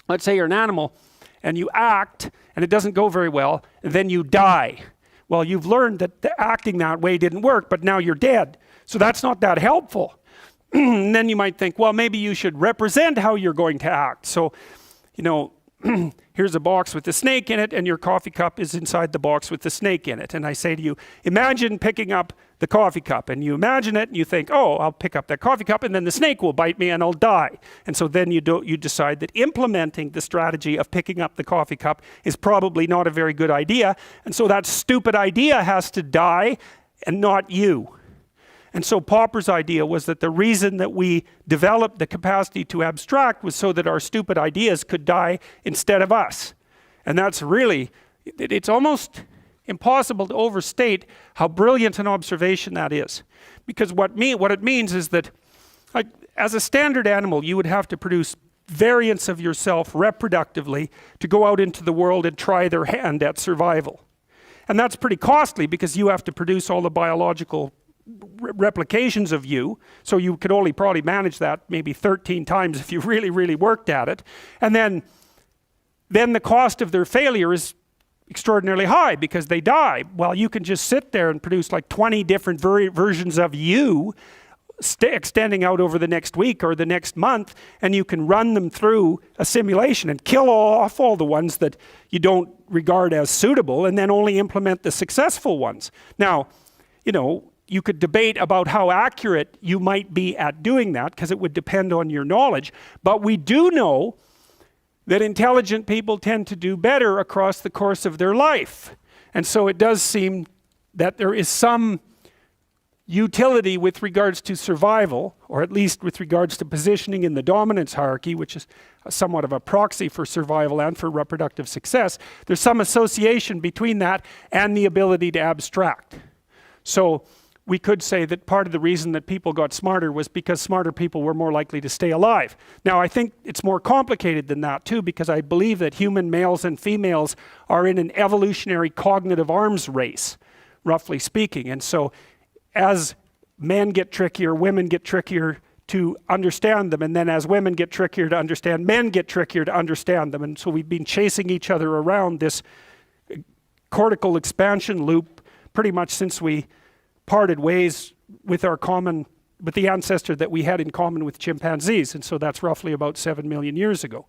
let's say you're an animal and you act and it doesn't go very well, and then you die. Well, you've learned that acting that way didn't work, but now you're dead. So that's not that helpful. And then you might think, well, maybe you should represent how you're going to act. So, you know, here's a box with a snake in it, and your coffee cup is inside the box with the snake in it. And I say to you, imagine picking up the coffee cup, and you imagine it and you think, oh, I'll pick up that coffee cup and then the snake will bite me and I'll die. And so then you decide that implementing the strategy of picking up the coffee cup is probably not a very good idea. And so that stupid idea has to die and not you. And so Popper's idea was that the reason that we developed the capacity to abstract was so that our stupid ideas could die instead of us. And that's really, it's almost impossible to overstate how brilliant an observation that is. Because what it means is that, like, as a standard animal, you would have to produce variants of yourself reproductively to go out into the world and try their hand at survival. And that's pretty costly because you have to produce all the biological replications of you, so you could only probably manage that maybe 13 times if you really, really worked at it. And then the cost of their failure is extraordinarily high because they die. Well, you can just sit there and produce like 20 different versions of you extending out over the next week or the next month, and you can run them through a simulation and kill off all the ones that you don't regard as suitable and then only implement the successful ones. Now, you know, you could debate about how accurate you might be at doing that because it would depend on your knowledge, but we do know that intelligent people tend to do better across the course of their life. And so it does seem that there is some utility with regards to survival, or at least with regards to positioning in the dominance hierarchy, which is somewhat of a proxy for survival and for reproductive success. There's some association between that and the ability to abstract. So we could say that part of the reason that people got smarter was because smarter people were more likely to stay alive. Now, I think it's more complicated than that too, because I believe that human males and females are in an evolutionary cognitive arms race, roughly speaking. And so as men get trickier, women get trickier to understand them. And then as women get trickier to understand, men get trickier to understand them. And so we've been chasing each other around this cortical expansion loop pretty much since we parted ways with the ancestor that we had in common with chimpanzees. And so that's roughly about 7 million years ago.